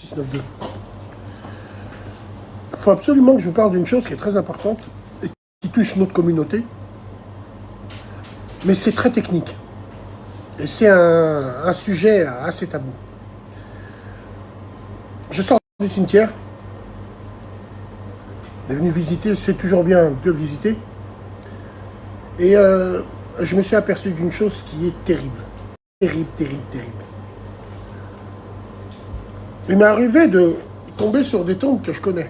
692. Il faut absolument que je vous parle d'une chose qui est très importante et qui touche notre communauté, mais c'est très technique. Et c'est un sujet assez tabou. Je sors du cimetière, je suis venu visiter, c'est toujours bien de visiter, et je me suis aperçu d'une chose qui est terrible. Terrible, terrible, terrible. Il m'est arrivé de tomber sur des tombes que je connais.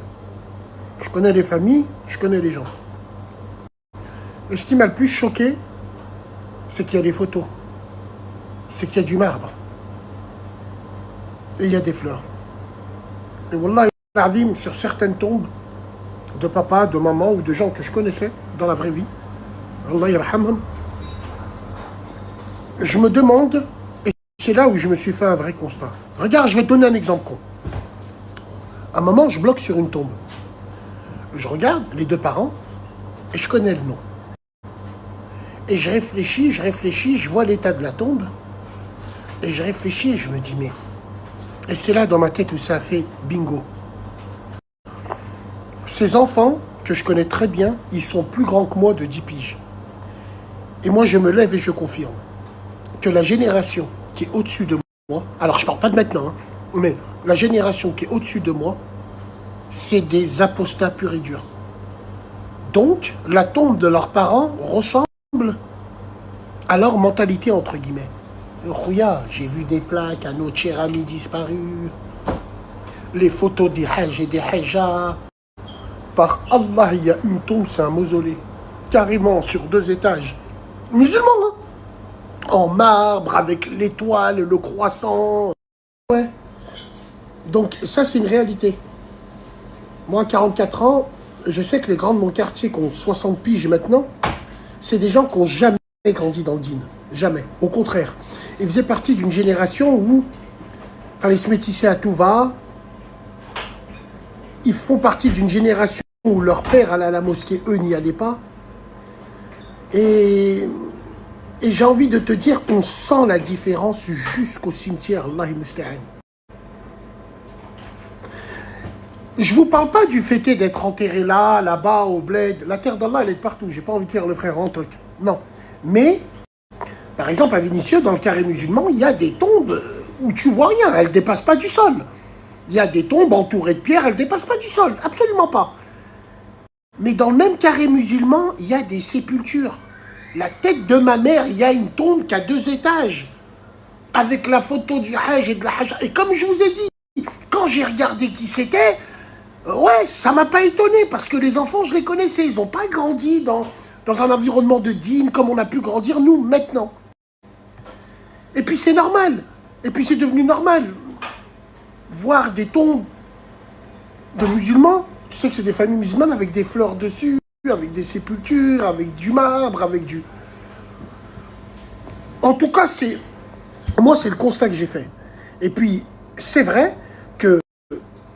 Je connais les familles, je connais les gens. Et ce qui m'a le plus choqué, c'est qu'il y a des photos. C'est qu'il y a du marbre. Et il y a des fleurs. Et wallah, sur certaines tombes de papa, de maman ou de gens que je connaissais dans la vraie vie, Allah yarhamhum, je me demande, et c'est là où je me suis fait un vrai constat. Regarde, je vais te donner un exemple con. À un moment, je bloque sur une tombe. Je regarde les deux parents et je connais le nom. Et je réfléchis, je vois l'état de la tombe et je réfléchis et je me dis mais... Et c'est là dans ma tête où ça a fait bingo. Ces enfants que je connais très bien, ils sont plus grands que moi de 10 piges. Et moi je me lève et je confirme que la génération qui est au-dessus de moi, alors je parle pas de maintenant, hein, mais la génération qui est au-dessus de moi, c'est des apostats purs et durs. Donc, la tombe de leurs parents ressemble à leur mentalité, entre guillemets. Rouya, j'ai vu des plaques à notre cher ami disparu, les photos des hajj et des hajjas. Par Allah, il y a une tombe, c'est un mausolée, carrément sur 2 étages. Musulman, hein, en marbre, avec l'étoile, le croissant. Ouais. Donc, ça, c'est une réalité. Moi, à 44 ans, je sais que les grands de mon quartier qui ont 60 piges maintenant, c'est des gens qui n'ont jamais grandi dans le dîn. Jamais. Au contraire. Ils faisaient partie d'une génération où il fallait se métisser à tout va. Ils font partie d'une génération où leur père allait à la mosquée, eux n'y allaient pas. Et j'ai envie de te dire, on sent la différence jusqu'au cimetière, Allah musta'an. Je vous parle pas du fait d'être enterré là, là-bas, au bled. La terre d'Allah, elle est partout. J'ai pas envie de faire le frère en truc. Non. Mais, par exemple, à Vénissieux, dans le carré musulman, il y a des tombes où tu vois rien. Elles dépassent pas du sol. Il y a des tombes entourées de pierres, elles dépassent pas du sol. Absolument pas. Mais dans le même carré musulman, il y a des sépultures. La tête de ma mère, il y a une tombe qui a 2 étages. Avec la photo du hajj et de la hajj. Et comme je vous ai dit, quand j'ai regardé qui c'était, ouais, ça m'a pas étonné parce que les enfants, je les connaissais. Ils n'ont pas grandi dans un environnement de dîme comme on a pu grandir nous maintenant. Et puis c'est normal. Et puis c'est devenu normal. Voir des tombes de musulmans, tu sais que c'est des familles musulmanes avec des fleurs dessus, avec des sépultures, avec du marbre, avec du... En tout cas, moi, c'est le constat que j'ai fait. Et puis, c'est vrai que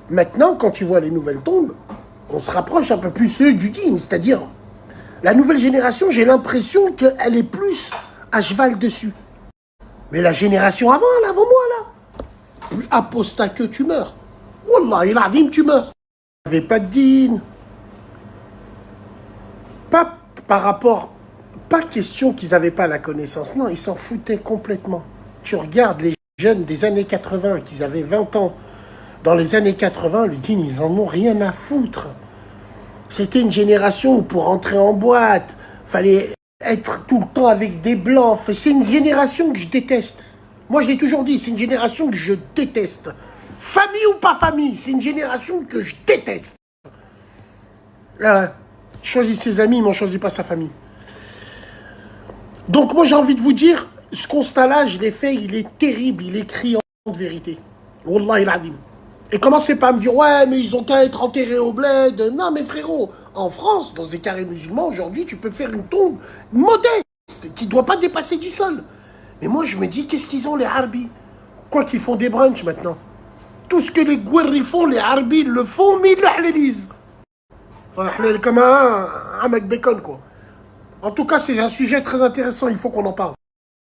maintenant, quand tu vois les nouvelles tombes, on se rapproche un peu plus du dîn, c'est-à-dire la nouvelle génération, j'ai l'impression qu'elle est plus à cheval dessus. Mais la génération avant moi, là, plus apostat que tu meurs. Wallah, il a dit, tu meurs. Il n'y avait pas de dîn. Pas par rapport, pas question qu'ils n'avaient pas la connaissance. Non, ils s'en foutaient complètement. Tu regardes les jeunes des années 80, qui avaient 20 ans, dans les années 80, le dîn, ils en ont rien à foutre. C'était une génération où pour rentrer en boîte, fallait être tout le temps avec des blancs. C'est une génération que je déteste. Moi, je l'ai toujours dit, c'est une génération que je déteste. Famille ou pas famille, c'est une génération que je déteste. Choisis ses amis, mais on ne choisit pas sa famille. Donc moi, j'ai envie de vous dire, ce constat-là, je l'ai fait, il est terrible, il est criant de vérité. Wallah il adim. Et commencez pas à me dire, ouais, mais ils ont qu'à être enterrés au bled. Non, mais frérot, en France, dans des carrés musulmans, aujourd'hui, tu peux faire une tombe modeste, qui ne doit pas dépasser du sol. Mais moi, je me dis, qu'est-ce qu'ils ont, les Harbis? Quoi qu'ils font des brunchs maintenant. Tout ce que les Gouerri font, les Harbis le font, mais ils le hlélisent. Enfin, comme un mec bacon, quoi. En tout cas, c'est un sujet très intéressant, il faut qu'on en parle.